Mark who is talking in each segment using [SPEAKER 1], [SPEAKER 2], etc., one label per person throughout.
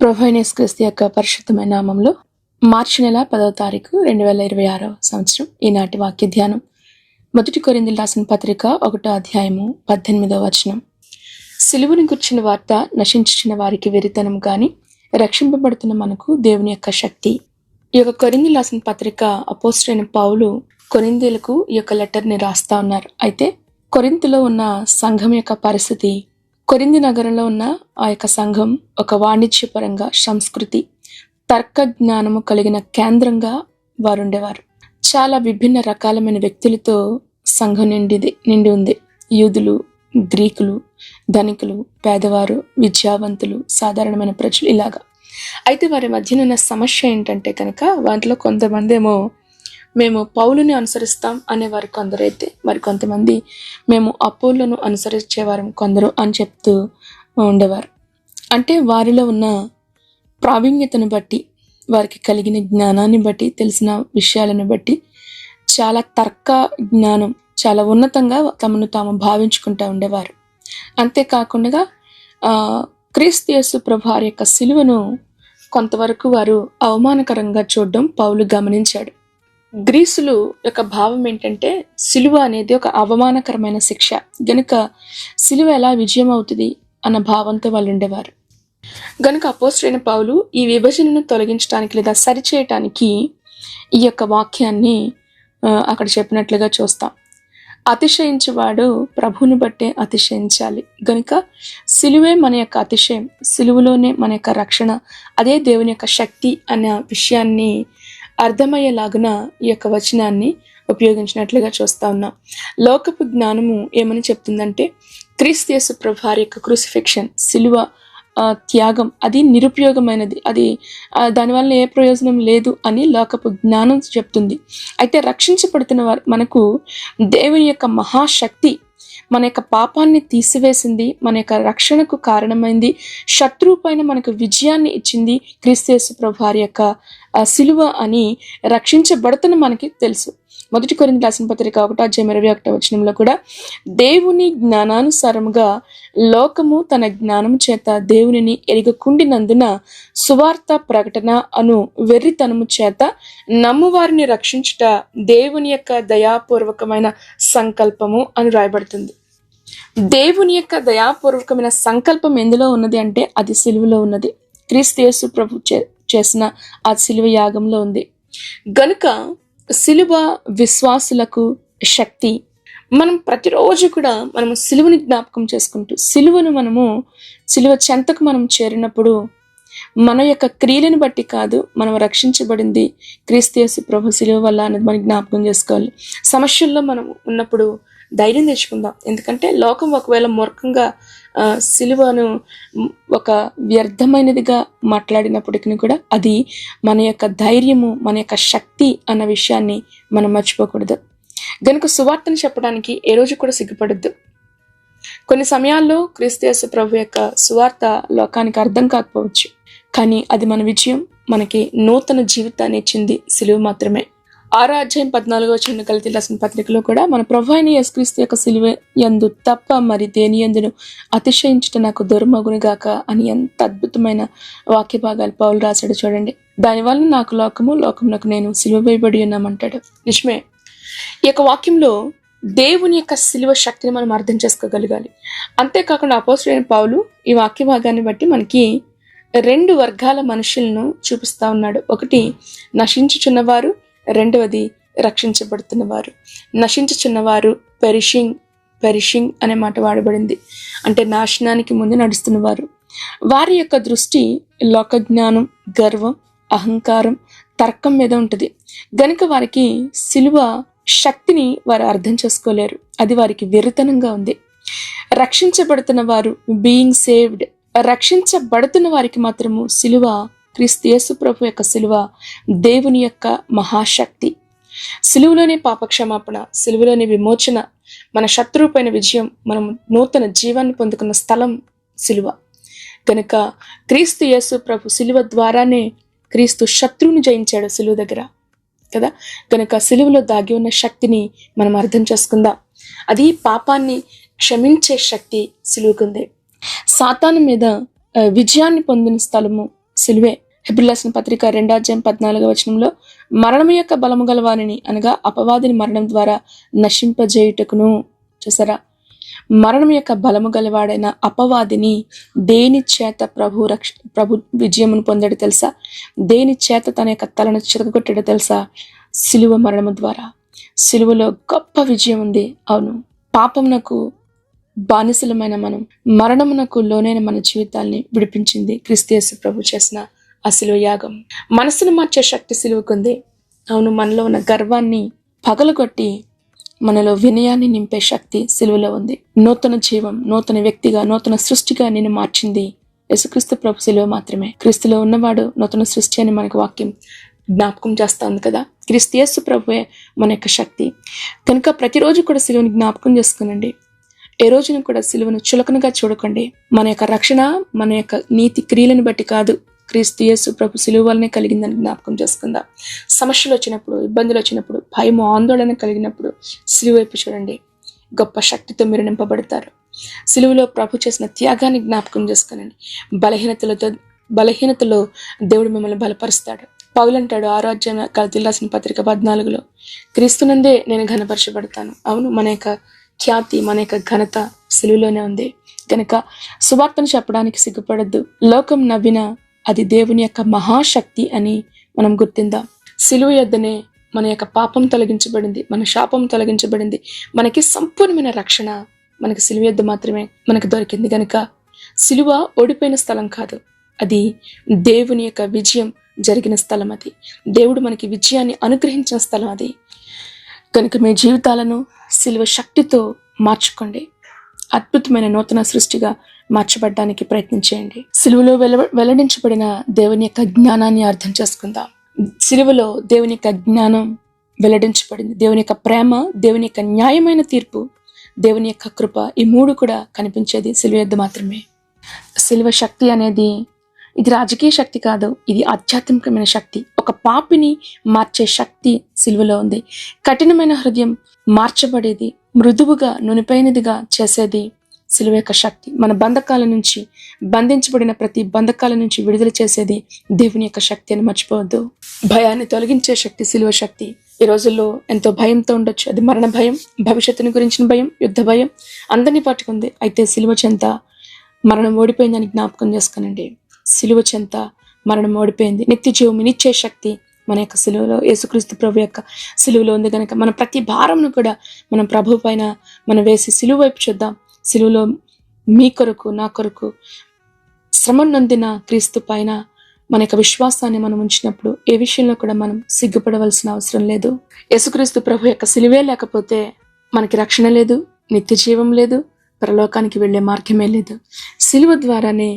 [SPEAKER 1] ప్రభువైన యేసుక్రీస్తు యొక్క పరిశుద్ధమైన నామంలో మార్చి నెల 10వ తారీఖు 2026 సంవత్సరం ఈనాటి వాక్య ధ్యానం. 1 కొరింథీయులకు రాసిన పత్రిక 1వ అధ్యాయము 18వ వచనం. సిలువను గుర్చిన వార్త నశించిన వారికి వెరితనం గాని రక్షింపబడుతున్న మనకు దేవుని యొక్క శక్తి. ఈ యొక్క కొరింథీయులకు రాసిన పత్రిక అపోస్తలుడైన పౌలు కొరింథీయులకు ఈ యొక్క లెటర్ని రాస్తా ఉన్నారు. అయితే కొరింథులో ఉన్న సంఘం యొక్క పరిస్థితి, కొరింథీ నగరంలో ఉన్న ఆ యొక్క సంఘం ఒక వాణిజ్యపరంగా సంస్కృతి, తర్క జ్ఞానము కలిగిన కేంద్రంగా వారు ఉండేవారు. చాలా విభిన్న రకాలమైన వ్యక్తులతో సంఘం నిండి ఉంది. యూదులు, గ్రీకులు, ధనికులు, పేదవారు, విద్యావంతులు, సాధారణమైన ప్రజలు, ఇలాగా. అయితే వారి మధ్యన ఉన్న సమస్య ఏంటంటే కనుక వాటిలో కొంతమంది ఏమో మేము పౌలుని అనుసరిస్తాం అనేవారు కొందరైతే, మరి కొంతమంది మేము అపోల్లోను అనుసరించేవారు కొందరు అని చెప్తూ ఉండేవారు. అంటే వారిలో ఉన్న ప్రావీణ్యతను బట్టి, వారికి కలిగిన జ్ఞానాన్ని బట్టి, తెలిసిన విషయాలను బట్టి చాలా తర్క జ్ఞానం, చాలా ఉన్నతంగా తమను తాము భావించుకుంటూ ఉండేవారు. అంతేకాకుండా క్రీస్తు యేసు ప్రభువారి యొక్క సిలువను కొంతవరకు వారు అవమానకరంగా చూడడం పౌలు గమనించాడు. గ్రీసులు యొక్క భావం ఏంటంటే సిలువ అనేది ఒక అవమానకరమైన శిక్ష, గనుక సిలువ ఎలా విజయం అవుతుంది అన్న భావంతో వాళ్ళు ఉండేవారు. గనుక అపోస్తలుడైన పౌలు ఈ విభజనను తొలగించడానికి లేదా సరిచేయటానికి ఈ యొక్క వాక్యాన్ని అక్కడ చెప్పినట్లుగా చూస్తాం. అతిశయించేవాడు ప్రభువుని బట్టే అతిశయించాలి. గనుక సిలువే మన యొక్క అతిశయం, సిలువలోనే మన యొక్క రక్షణ, అదే దేవుని యొక్క శక్తి అన్న విషయాన్ని అర్థమయ్యేలాగున ఈ యొక్క వచనాన్ని ఉపయోగించినట్లుగా చూస్తా ఉన్నాం. లోకపు జ్ఞానము ఏమని చెప్తుందంటే క్రీస్తు యేసు ప్రభువారి యొక్క క్రూసిఫిక్షన్, సిలువ త్యాగం అది నిరుపయోగమైనది, అది దానివల్ల ఏ ప్రయోజనం లేదు అని లోకపు జ్ఞానం చెప్తుంది. అయితే రక్షించబడుతున్న వారు మనకు దేవుని యొక్క మహాశక్తి మన యొక్క పాపాన్ని తీసివేసింది, మన యొక్క రక్షణకు కారణమైంది, శత్రువు పైన మనకు విజయాన్ని ఇచ్చింది క్రీస్తు యేసు ప్రభువారి యొక్క సిలువ అని రక్షించబడుతున్న మనకి తెలుసు. 1 కొరింథీయులకు రాసిన పత్రిక 1వ అధ్యాయం 21వ వచనంలో కూడా దేవుని జ్ఞానానుసారముగా లోకము తన జ్ఞానము చేత దేవునిని ఎరుగకుండినందున సువార్త ప్రకటన అను వెర్రితనము చేత నమ్మువారిని రక్షించుట దేవుని యొక్క దయాపూర్వకమైన సంకల్పము అని రాయబడుతుంది. దేవుని యొక్క దయాపూర్వకమైన సంకల్పం ఎందులో ఉన్నది అంటే అది సిలువలో ఉన్నది. క్రీస్తు యేసు ప్రభు చేసిన ఆ సిలువ యాగంలో ఉంది. గనుక సిలువ విశ్వాసులకు శక్తి. మనం ప్రతిరోజు కూడా మనము సిలువని జ్ఞాపకం చేసుకుంటూ సిలువ చెంతకు మనం చేరినప్పుడు మన యొక్క క్రియలను బట్టి కాదు, మనం రక్షించబడింది క్రీస్తు యేసు ప్రభు సిలువ వల్ల అనేది మనం జ్ఞాపకం చేసుకోవాలి. సమస్యల్లో మనం ఉన్నప్పుడు ధైర్యం తెచ్చుకుందాం. ఎందుకంటే లోకం ఒకవేళ మూర్ఖంగా సిలువను ఒక వ్యర్థమైనదిగా మాట్లాడినప్పటికీ కూడా అది మన యొక్క ధైర్యము, మన యొక్క శక్తి అన్న విషయాన్ని మనం మర్చిపోకూడదు. గనుక సువార్తను చెప్పడానికి ఏ రోజు కూడా సిగ్గుపడద్దు. కొన్ని సమయాల్లో క్రీస్తు యేసు ప్రభు యొక్క సువార్త లోకానికి అర్థం కాకపోవచ్చు, కానీ అది మన విజయం, మనకి నూతన జీవితాన్ని ఇచ్చింది సిలువ మాత్రమే. 6వ అధ్యాయం 14వ వచనం గలతీయులకు రాసిన పత్రికలో కూడా మన ప్రభువైన యేసుక్రీస్తు యొక్క సిలువ యందు తప్ప మరి దేని యందును అతిశయించుట నాకు దుర్మగునుగాక అని ఎంత అద్భుతమైన వాక్య భాగాలు పౌలు రాశాడు చూడండి. దానివల్ల నాకు లోకమునకు నేను సిలువ వేయబడి ఉన్నామంటాడు. నిజమే. ఈ యొక్క వాక్యంలో దేవుని యొక్క సిలువ శక్తిని మనం అర్థం చేసుకోగలగాలి. అంతేకాకుండా అపోస్తలుడైన పౌలు ఈ వాక్య భాగాన్ని బట్టి మనకి 2 వర్గాల మనుషులను చూపిస్తా ఉన్నాడు. ఒకటి నశించుచున్నవారు, రెండవది రక్షించబడుతున్నవారు. నశించుచున్నవారు పెరిషింగ్ అనే మాట వాడబడింది, అంటే నాశనానికి ముందు నడుస్తున్నవారు. వారి యొక్క దృష్టి లోక జ్ఞానం, గర్వం, అహంకారం, తర్కం మీద ఉంటుంది. గనుక వారికి సిలువ శక్తిని వారు అర్థం చేసుకోలేరు, అది వారికి వెర్రితనంగా ఉంది. రక్షించబడుతున్న వారు, బీయింగ్ సేవ్డ్, రక్షించబడుతున్న వారికి మాత్రము సిలువ, క్రీస్తు యేసు ప్రభు యొక్క సిలువ దేవుని యొక్క మహాశక్తి. సిలువలోనే పాపక్షమాపణ, సిలువలోనే విమోచన, మన శత్రువు పైన విజయం, మనం నూతన జీవాన్ని పొందుకున్న స్థలం సిలువ. కనుక క్రీస్తు యేసు ప్రభు సిలువ ద్వారానే క్రీస్తు శత్రువుని జయించాడు సిలువ దగ్గర కదా. కనుక సిలువలో దాగి ఉన్న శక్తిని మనం అర్థం చేసుకుందాం. అది పాపాన్ని క్షమించే శక్తి సిలువకుంది. సాతాను మీద విజయాన్ని పొందిన స్థలము సిలువే. హెబ్రీయులకు రాసిన పత్రిక 2:14 మరణము యొక్క బలము గలవానిని అనగా అపవాదిని మరణం ద్వారా నశింపజేయుటకును. చూసారా, మరణం యొక్క బలము గలవాడైన అపవాదిని దేని చేత ప్రభు విజయమును పొందాడు తెలుసా? దేని చేత తన యొక్క తలను చితకగొట్టాడో తెలుసా? సిలువ మరణము ద్వారా. సిలువలో గొప్ప విజయం ఉంది. అవును, పాపమునకు బానిసలమైన మనం, మరణమునకు లోనైన మన జీవితాల్ని విడిపించింది క్రీస్తు యేసు ప్రభు చేసిన ఆ సిలువ యాగం. మనసును మార్చే శక్తి సిలువకుంది. అవును, మనలో ఉన్న గర్వాన్ని పగలగొట్టి మనలో వినయాన్ని నింపే శక్తి సిలువలో ఉంది. నూతన జీవం, నూతన వ్యక్తిగా, నూతన సృష్టిగా నిన్ను మార్చింది యేసుక్రీస్తు ప్రభు సిలువ మాత్రమే. క్రీస్తులో ఉన్నవాడు నూతన సృష్టి అని మనకు వాక్యం జ్ఞాపకం చేస్తా ఉంది కదా. క్రీస్తు యేసు ప్రభువే మన యొక్క శక్తి. కనుక ప్రతిరోజు కూడా సిలువని జ్ఞాపకం చేసుకునండి. ఏ రోజున కూడా సిలువను చులకనగా చూడకండి. మన యొక్క రక్షణ మన యొక్క నీతి క్రియలను బట్టి కాదు, క్రీస్తు యేసు ప్రభు సిలువ వల్లనే కలిగిందని జ్ఞాపకం చేసుకుందాం. సమస్యలు వచ్చినప్పుడు, ఇబ్బందులు వచ్చినప్పుడు, భయం, ఆందోళన కలిగినప్పుడు సిలువ వైపు చూడండి. గొప్ప శక్తితో మీరు నింపబడతారు. సిలువలో ప్రభు చేసిన త్యాగాన్ని జ్ఞాపకం చేసుకునండి. బలహీనతలో దేవుడు మిమ్మల్ని బలపరుస్తాడు. పౌలు అంటాడు 6వ గలతీయులకు రాసిన పత్రిక 14 క్రీస్తునందే నేను ఘనపరచబడతాను. అవును, మన యొక్క ఖ్యాతి, మన యొక్క ఘనత సిలువలోనే ఉంది. కనుక సువార్తను చెప్పడానికి సిగ్గుపడద్దు. లోకం నవ్విన అది దేవుని యొక్క మహాశక్తి అని మనం గుర్తిందాం. సిలువ యొద్దనే మన యొక్క పాపం తొలగించబడింది, మన శాపం తొలగించబడింది. మనకి సంపూర్ణమైన రక్షణ మనకి సిలువ యొద్ద మాత్రమే మనకు దొరికింది. కనుక సిలువ ఓడిపోయిన స్థలం కాదు, అది దేవుని యొక్క విజయం జరిగిన స్థలం. అది దేవుడు మనకి విజయాన్ని అనుగ్రహించిన స్థలం అది. కనుక మీ జీవితాలను సిలువ శక్తితో మార్చుకోండి. అద్భుతమైన నూతన సృష్టిగా మార్చబడడానికి ప్రయత్నం చేయండి. సిలువలో వెల్లడించబడిన దేవుని యొక్క జ్ఞానాన్ని అర్థం చేసుకుందాం. సిలువలో దేవుని యొక్క జ్ఞానం వెల్లడించబడింది. దేవుని యొక్క ప్రేమ, దేవుని యొక్క న్యాయమైన తీర్పు, దేవుని యొక్క కృప, ఈ 3 కూడా కనిపించేది సిలువ యొద్ద మాత్రమే. సిలువ శక్తి అనేది ఇది రాజకీయ శక్తి కాదు, ఇది ఆధ్యాత్మికమైన శక్తి. ఒక పాపిని మార్చే శక్తి సిలువలో ఉంది. కఠినమైన హృదయం మార్చబడేది, మృదువుగా నునిపైనదిగా చేసేది సిలువ యొక్క శక్తి. మన బంధకాల నుంచి, బంధించబడిన ప్రతి బంధకాల నుంచి విడుదల చేసేది దేవుని యొక్క శక్తి అని మర్చిపోవద్దు. భయాన్ని తొలగించే శక్తి సిలువ శక్తి. ఈ రోజుల్లో ఎంతో భయంతో ఉండొచ్చు. అది మరణ భయం, భవిష్యత్తుని గురించిన భయం, యుద్ధ భయం అందరినీ పట్టుకుంది. అయితే సిలువ చెంత మరణం ఓడిపోయిందని జ్ఞాపకం చేసుకునండి. సిలువ చెంత మరణం ఓడిపోయింది. నిత్య జీవం ఇచ్చే శక్తి మన యొక్క సిలువలో, యేసుక్రీస్తు ప్రభు యొక్క సిలువలో ఉంది. కనుక మన ప్రతి భారంను కూడా మనం ప్రభు పైన మనం వేసి సిలువ వైపు చూద్దాం. సిలువలో మీ కొరకు, నా కొరకు శ్రమ నొందిన క్రీస్తు పైన మన యొక్క విశ్వాసాన్ని మనం ఉంచినప్పుడు ఏ విషయంలో కూడా మనం సిగ్గుపడవలసిన అవసరం లేదు. యేసుక్రీస్తు ప్రభు యొక్క సిలువే లేకపోతే మనకి రక్షణ లేదు, నిత్య జీవం లేదు, పరలోకానికి వెళ్ళే మార్గమే లేదు. సిలువ ద్వారానే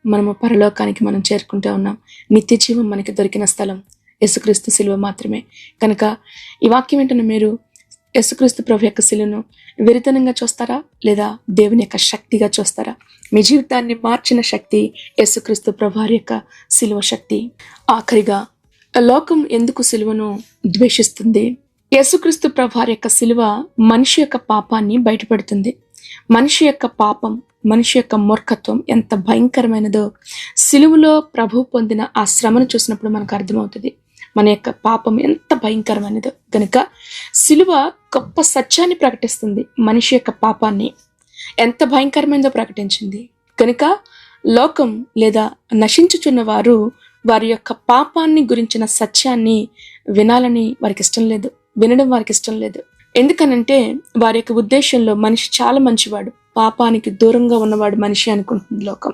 [SPEAKER 1] మనము పరలోకానికి మనం చేరుకుంటూ ఉన్నాం. నిత్య జీవం మనకి దొరికిన స్థలం యేసుక్రీస్తు సిలువ మాత్రమే. కనుక ఈ వాక్యం ఏంటంటే, మీరు యేసుక్రీస్తు ప్రభు యొక్క సిలువను వెరితనంగా చూస్తారా, లేదా దేవుని యొక్క శక్తిగా చూస్తారా? మీ జీవితాన్ని మార్చిన శక్తి యేసుక్రీస్తు ప్రభు యొక్క సిలువ శక్తి. ఆఖరిగా, లోకం ఎందుకు సిలువను ద్వేషిస్తుంది? యేసుక్రీస్తు ప్రభు యొక్క సిలువ మనిషి యొక్క పాపాన్ని బయటపెడుతుంది. మనిషి యొక్క పాపం, మనిషి యొక్క మూర్ఖత్వం ఎంత భయంకరమైనదో సిలువలో ప్రభు పొందిన ఆ శ్రమను చూసినప్పుడు మనకు అర్థమవుతుంది. మన యొక్క పాపం ఎంత భయంకరమైనదో. కనుక సిలువ గొప్ప సత్యాన్ని ప్రకటిస్తుంది. మనిషి యొక్క పాపాన్ని ఎంత భయంకరమైనదో ప్రకటించింది. కనుక లోకం లేదా నశించుచున్న వారు వారి యొక్క పాపాన్ని గురించిన సత్యాన్ని వినాలని వారికి ఇష్టం లేదు, వినడం వారికి ఇష్టం లేదు. ఎందుకనంటే వారి యొక్క ఉద్దేశంలో మనిషి చాలా మంచివాడు, పాపానికి దూరంగా ఉన్నవాడు మనిషి అనుకుంటుంది లోకం.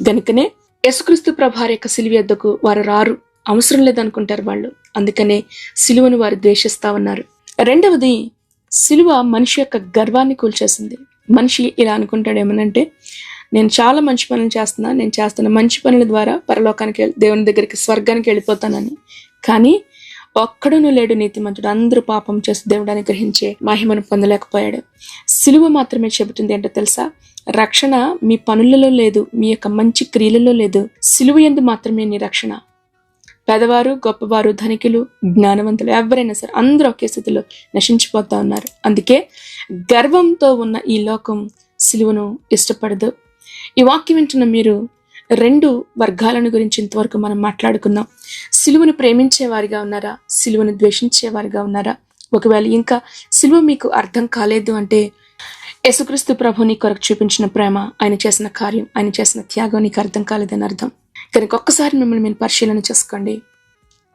[SPEAKER 1] గనుకనే యేసుక్రీస్తు ప్రభు యొక్క సిలువ యొద్దకు వారు రారు, అవసరం లేదనుకుంటారు వాళ్ళు. అందుకనే సిలువను వారు ద్వేషిస్తా ఉన్నారు. రెండవది, సిలువ మనిషి యొక్క గర్వాన్ని కూల్చేసింది. మనిషి ఇలా అనుకుంటాడు ఏమనంటే, నేను చాలా మంచి పనులు చేస్తున్నా, నేను చేస్తున్న మంచి పనుల ద్వారా పరలోకానికి, దేవుని దగ్గరికి, స్వర్గానికి వెళ్ళిపోతానని. కానీ ఒక్కడును లేడు నీతిమంతుడు, అందరూ పాపం చేసి దేవుడు అనుగ్రహించే మహిమను పొందలేకపోయాడు. సిలువ మాత్రమే చెబుతుంది ఏంటో తెలుసా? రక్షణ మీ పనులలో లేదు, మీ యొక్క మంచి క్రియలలో లేదు. సిలువ యందు మాత్రమే నీ రక్షణ. పేదవారు, గొప్పవారు, ధనికులు, జ్ఞానవంతులు ఎవరైనా సరే అందరూ ఒకే స్థితిలో నశించిపోతా ఉన్నారు. అందుకే గర్వంతో ఉన్న ఈ లోకం సిలువను ఇష్టపడదు. ఈ వాక్యం వింటున్న మీరు రెండు వర్గాలను గురించి ఇంతవరకు మనం మాట్లాడుకున్నాం. సిలువను ప్రేమించే వారిగా ఉన్నారా, సిలువను ద్వేషించే వారిగా ఉన్నారా? ఒకవేళ ఇంకా సిలువ మీకు అర్థం కాలేదు అంటే యేసుక్రీస్తు ప్రభు నీ కొరకు చూపించిన ప్రేమ, ఆయన చేసిన కార్యం, ఆయన చేసిన త్యాగం నీకు అర్థం కాలేదని అర్థం. కనుక ఒక్కసారి మిమ్మల్ని మీరు పరిశీలన చేసుకోండి.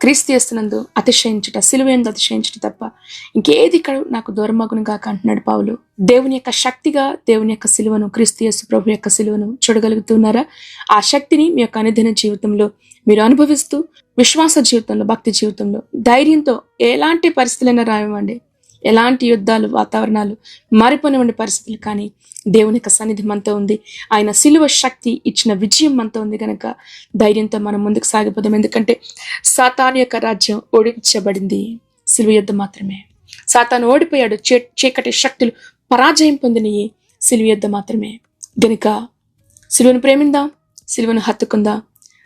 [SPEAKER 1] క్రీస్తు యేసునందు అతిశయించుట, సిలువేందు అతిశయించుట తప్ప ఇంకేది ఇక్కడ నాకు దూరమగును గాక అంటున్నాడు పౌలు. దేవుని యొక్క శక్తిగా దేవుని యొక్క సిలువను, క్రీస్తు యేసు ప్రభు యొక్క సిలువను చూడగలుగుతున్నారా? ఆ శక్తిని మీ యొక్క అనుదిన జీవితంలో మీరు అనుభవిస్తూ, విశ్వాస జీవితంలో, భక్తి జీవితంలో ధైర్యంతో ఎలాంటి పరిస్థితులైనా రానివ్వండి, ఎలాంటి యుద్ధాలు, వాతావరణాలు మారిపోనివ్వండి పరిస్థితులు, కానీ దేవుని యొక్క సన్నిధి మనతో ఉంది. ఆయన సిలువ శక్తి ఇచ్చిన విజయం మనతో ఉంది కనుక ధైర్యంతో మనం ముందుకు సాగిపోదాం. ఎందుకంటే సాతాను యొక్క రాజ్యం ఓడించబడింది సిలువ యుద్ధం మాత్రమే. సాతాను ఓడిపోయాడు. చీకటి శక్తులు పరాజయం పొందినవి సిలువ యుద్ధం మాత్రమే. గనుక సిలువను ప్రేమిందాం, సిలువను హత్తుకుందాం,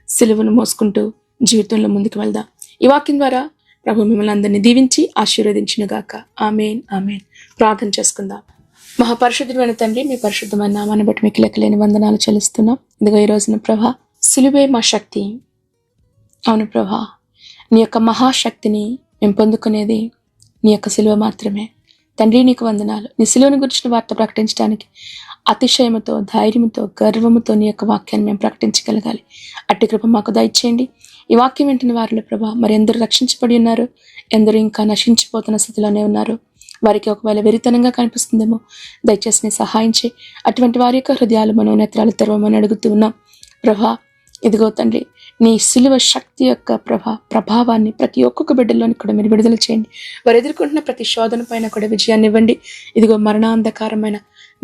[SPEAKER 1] సిలువను మోసుకుంటూ జీవితంలో ముందుకు వెళ్దాం. ఈ వాక్యం ద్వారా ప్రభు మిమ్మల్ని అందరినీ దీవించి ఆశీర్వదించినగాక. ఆమేన్, ఆమేన్. ప్రార్థన చేసుకుందాం. మహాపరిశుద్ధుడైన తండ్రి, మీ పరిశుద్ధమైన నామాన్ని బట్టి మీకు లెక్కలేని వందనాలు చెల్లిస్తున్నాం. ఇదిగో ఈ రోజున ప్రభా, సిలువే మా శక్తి. అవును ప్రభా, నీ యొక్క మహాశక్తిని మేము పొందుకునేది నీ యొక్క సిలువ మాత్రమే. తండ్రి నీకు వందనాలు. నీ సిలువను గురించిన వార్త ప్రకటించడానికి అతిశయముతో, ధైర్యంతో, గర్వముతో నీ యొక్క వాక్యాన్ని మేము ప్రకటించగలగాలి. అట్టి కృప మాకు దయచేయండి. ఈ వాక్యం వింటున్న వారిలో ప్రభా, మరి ఎందరూ రక్షించబడి ఉన్నారు, ఎందరూ ఇంకా నశించిపోతున్న స్థితిలోనే ఉన్నారు. వారికి ఒకవేళ వెరితనంగా కనిపిస్తుందేమో, దయచేసి నీ సహాయం చేయి. అటువంటి వారి యొక్క హృదయాలు, మనోనేత్రాలు తెరవమని అడుగుతూ ఉన్నాం ప్రభా. ఇదిగో తండ్రి, నీ సిలువ శక్తి యొక్క ప్రభావాన్ని ప్రతి ఒక్కొక్క బిడ్డల్లోని కూడా మీరు విడుదల చేయండి. వారు ఎదుర్కొంటున్న ప్రతి శోధన పైన కూడా విజయాన్ని ఇవ్వండి. ఇదిగో మరణాంధకారమైన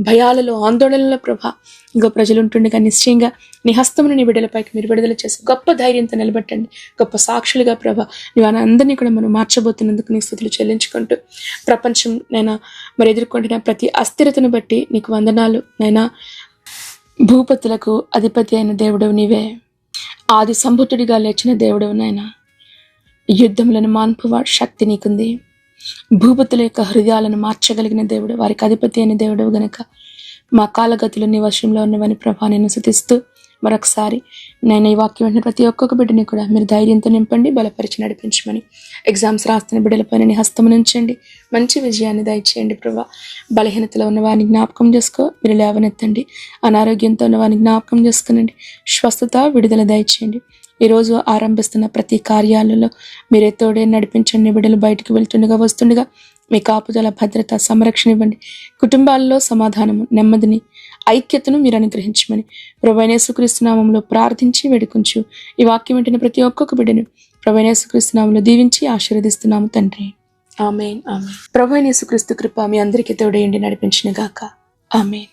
[SPEAKER 1] భయాలలో, ఆందోళనలో ప్రభా, ఇంకో ప్రజలు ఉంటుండగా నిశ్చయంగా నీ హస్తమును నీ బిడ్డలపైకి మీరు విడుదల చేసి గొప్ప ధైర్యంతో నిలబెట్టండి. గొప్ప సాక్షులుగా ప్రభా, నీ అందరినీ కూడా మనం మార్చబోతున్నందుకు నీ స్తుతులు చెల్లించుకుంటూ, ప్రపంచం నైనా మరి ఎదుర్కొంటున్న ప్రతి అస్థిరతను బట్టి నీకు వందనాలు నైనా. భూపతులకు అధిపతి అయిన దేవుడవు నీవే, ఆది సంభూతుడిగా లేచిన దేవుడవు నాయన. యుద్ధములను మాన్పువాడు శక్తి నీకుంది. భూపతుల యొక్క హృదయాలను మార్చగలిగిన దేవుడు, వారికి అధిపతి అయిన దేవుడవు గనక మా కాలగతులు నీ వశంలో ఉన్నవని ప్రభా నేను స్తుతిస్తూ, మరొకసారి నేను ఈ వాక్యం వెంటనే ప్రతి ఒక్కొక్క బిడ్డని కూడా మీరు ధైర్యంతో నింపండి, బలపరిచి నడిపించమని. ఎగ్జామ్స్ రాస్తున్న బిడ్డలపైన నీ హస్తము నుంచండి, మంచి విజయాన్ని దయచేయండి ప్రభా. బలహీనతలో ఉన్న వారిని జ్ఞాపకం చేసుకో, మీరు లేవనెత్తండి. అనారోగ్యంతో ఉన్న వారిని జ్ఞాపకం చేసుకునండి, స్వస్థత, విడుదల దయచేయండి. ఈరోజు ఆరంభిస్తున్న ప్రతి కార్యాలలో మీరే తోడే నడిపించండి. బిడ్డలు బయటకు వెళ్తుండగా, వస్తుండగా మీ కాపుదల, భద్రత, సంరక్షణ ఇవ్వండి. కుటుంబాల్లో సమాధానము, నెమ్మదిని, ఐక్యతను మీరు అనుగ్రహించమని ప్రభువైన యేసుక్రీస్తు నామములో ప్రార్థించి వేడుకొంచు ఈ వాక్యం వింటున్న ప్రతి ఒక్కొక్క బిడ్డను ప్రభువైన యేసుక్రీస్తు నామములో దీవించి ఆశీర్వదిస్తున్నాము తండ్రి. ఆమేన్, ఆమేన్. ప్రభువైన యేసుక్రీస్తు కృప మీ అందరికీ తోడేయండి, నడిపించును గాక. ఆమేన్.